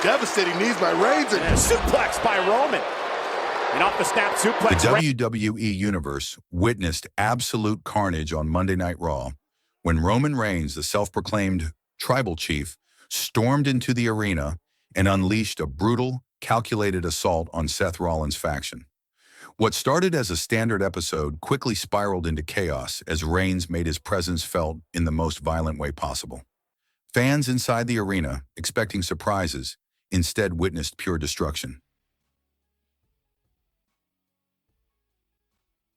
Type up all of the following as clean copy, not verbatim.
Devastating knees by Reigns. And a suplex by Roman. And off the snap suplex. The WWE Universe witnessed absolute carnage on Monday Night Raw when Roman Reigns, the self-proclaimed tribal chief, stormed into the arena and unleashed a brutal, calculated assault on Seth Rollins' faction. What started as a standard episode quickly spiraled into chaos as Reigns made his presence felt in the most violent way possible. Fans inside the arena, expecting surprises, instead witnessed pure destruction.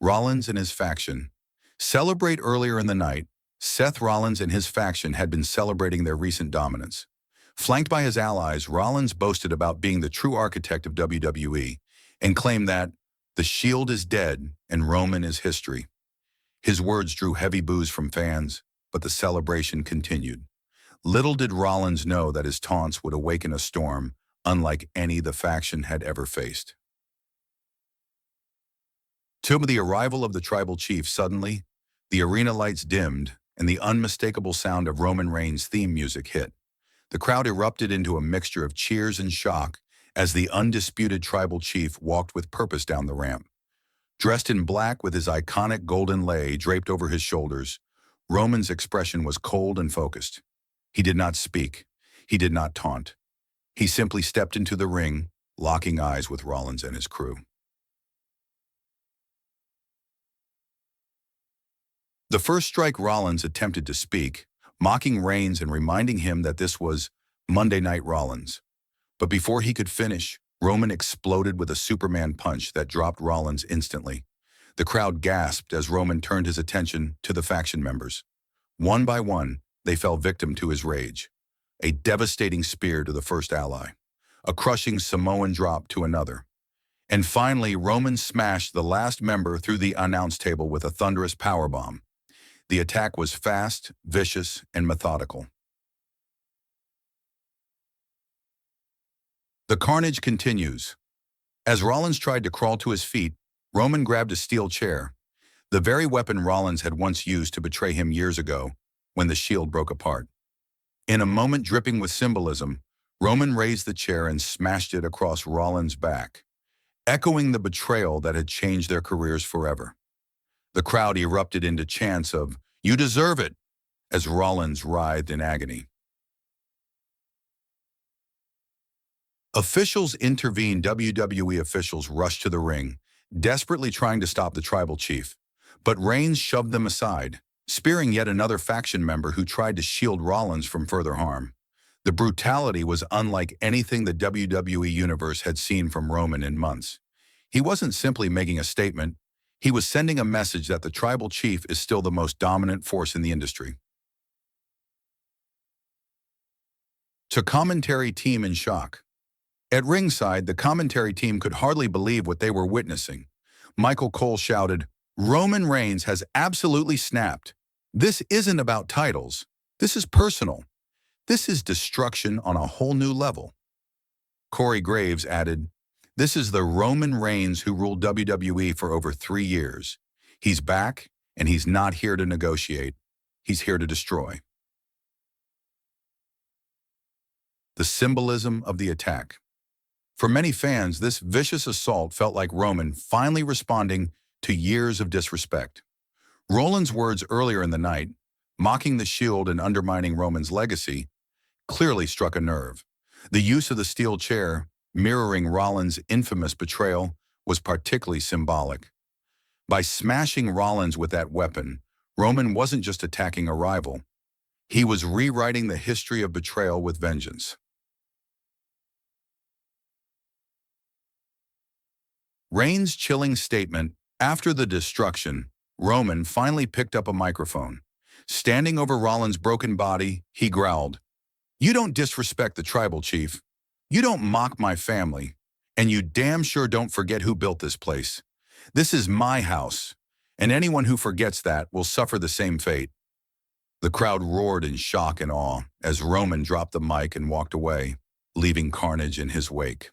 Rollins and his faction. Celebrate earlier in the night, Seth Rollins and his faction had been celebrating their recent dominance. Flanked by his allies, Rollins boasted about being the true architect of WWE and claimed that the Shield is dead and Roman is history. His words drew heavy boos from fans, but the celebration continued. Little did Rollins know that his taunts would awaken a storm unlike any the faction had ever faced. To the arrival of the tribal chief, suddenly, the arena lights dimmed and the unmistakable sound of Roman Reigns' theme music hit. The crowd erupted into a mixture of cheers and shock as the undisputed tribal chief walked with purpose down the ramp. Dressed in black with his iconic golden lei draped over his shoulders, Roman's expression was cold and focused. He did not speak. He did not taunt. He simply stepped into the ring, locking eyes with Rollins and his crew. The first strike, Rollins attempted to speak, mocking Reigns and reminding him that this was Monday Night Rollins. But before he could finish, Roman exploded with a Superman punch that dropped Rollins instantly. The crowd gasped as Roman turned his attention to the faction members. One by one, they fell victim to his rage. A devastating spear to the first ally, a crushing Samoan drop to another. And finally, Roman smashed the last member through the announce table with a thunderous powerbomb. The attack was fast, vicious, and methodical. The carnage continues. As Rollins tried to crawl to his feet, Roman grabbed a steel chair, the very weapon Rollins had once used to betray him years ago when the Shield broke apart. In a moment dripping with symbolism, Roman raised the chair and smashed it across Rollins' back, echoing the betrayal that had changed their careers forever. The crowd erupted into chants of, "You deserve it," as Rollins writhed in agony. Officials intervened. WWE officials rushed to the ring, desperately trying to stop the tribal chief. But Reigns shoved them aside, spearing yet another faction member who tried to shield Rollins from further harm. The brutality was unlike anything the WWE Universe had seen from Roman in months. He wasn't simply making a statement. He was sending a message that the tribal chief is still the most dominant force in the industry. To commentary team in shock. At ringside, the commentary team could hardly believe what they were witnessing. Michael Cole shouted, "Roman Reigns has absolutely snapped. This isn't about titles. This is personal. This is destruction on a whole new level." Corey Graves added, "This is the Roman Reigns who ruled WWE for over 3 years. He's back, and he's not here to negotiate. He's here to destroy." The symbolism of the attack. For many fans, this vicious assault felt like Roman finally responding to years of disrespect. Rollins' words earlier in the night, mocking the Shield and undermining Roman's legacy, clearly struck a nerve. The use of the steel chair, mirroring Rollins' infamous betrayal, was particularly symbolic. By smashing Rollins with that weapon, Roman wasn't just attacking a rival. He was rewriting the history of betrayal with vengeance. Reigns' chilling statement. After the destruction, Roman finally picked up a microphone. Standing over Rollins' broken body, he growled, "You don't disrespect the tribal chief. You don't mock my family. And you damn sure don't forget who built this place. This is my house, and anyone who forgets that will suffer the same fate." The crowd roared in shock and awe as Roman dropped the mic and walked away, leaving carnage in his wake.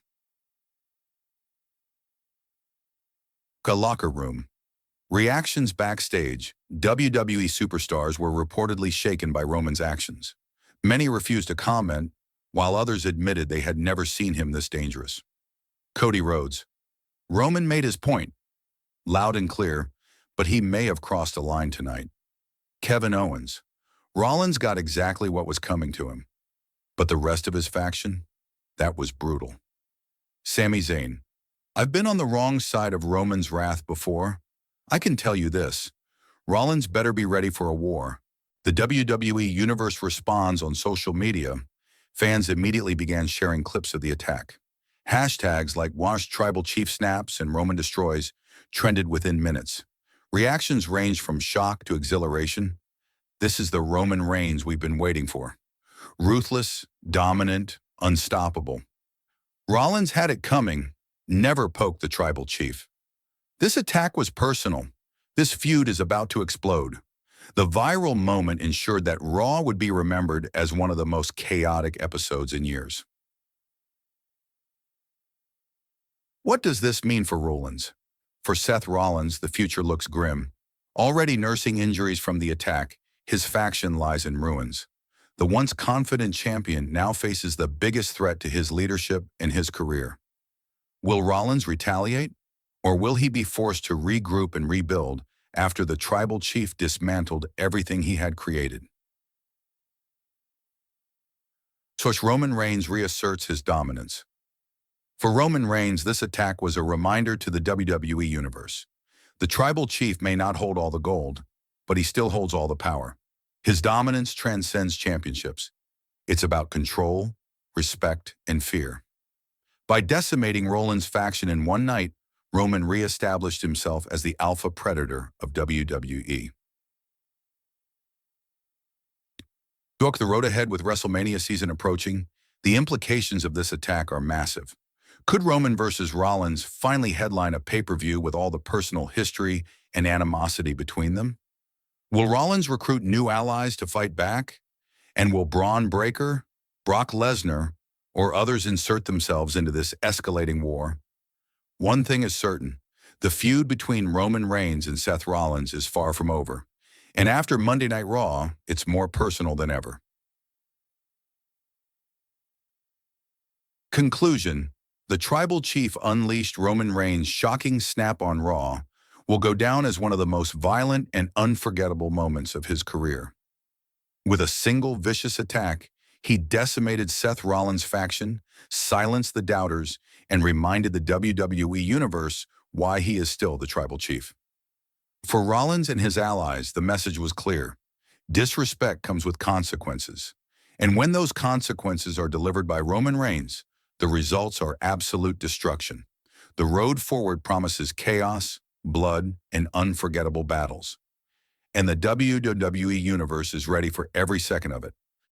A locker room. Reactions backstage. WWE superstars were reportedly shaken by Roman's actions. Many refused to comment, while others admitted they had never seen him this dangerous. Cody Rhodes. Roman made his point, loud and clear, but he may have crossed a line tonight. Kevin Owens. Rollins got exactly what was coming to him. But the rest of his faction? That was brutal. Sami Zayn. I've been on the wrong side of Roman's wrath before. I can tell you this. Rollins better be ready for a war. The WWE Universe responds on social media. Fans immediately began sharing clips of the attack. Hashtags like Wash Tribal Chief Snaps and Roman Destroys trended within minutes. Reactions ranged from shock to exhilaration. This is the Roman Reigns we've been waiting for. Ruthless, dominant, unstoppable. Rollins had it coming, never poked the tribal chief. This attack was personal. This feud is about to explode. The viral moment ensured that Raw would be remembered as one of the most chaotic episodes in years. What does this mean for Rollins? For Seth Rollins, the future looks grim. Already nursing injuries from the attack, his faction lies in ruins. The once confident champion now faces the biggest threat to his leadership and his career. Will Rollins retaliate? Or will he be forced to regroup and rebuild after the tribal chief dismantled everything he had created? So Roman Reigns reasserts his dominance. For Roman Reigns, this attack was a reminder to the WWE Universe. The tribal chief may not hold all the gold, but he still holds all the power. His dominance transcends championships. It's about control, respect, and fear. By decimating Rollins' faction in one night, Roman reestablished himself as the alpha predator of WWE. Look, the road ahead with WrestleMania season approaching, the implications of this attack are massive. Could Roman versus Rollins finally headline a pay-per-view with all the personal history and animosity between them? Will Rollins recruit new allies to fight back? And will Braun Breaker, Brock Lesnar, or others insert themselves into this escalating war? One thing is certain, the feud between Roman Reigns and Seth Rollins is far from over. And after Monday Night Raw, it's more personal than ever. Conclusion. The tribal chief unleashed Roman Reigns' shocking snap on Raw will go down as one of the most violent and unforgettable moments of his career. With a single vicious attack, he decimated Seth Rollins' faction, silenced the doubters, and reminded the WWE Universe why he is still the tribal chief. For Rollins and his allies, the message was clear. Disrespect comes with consequences. And when those consequences are delivered by Roman Reigns, the results are absolute destruction. The road forward promises chaos, blood, and unforgettable battles. And the WWE Universe is ready for every second of it.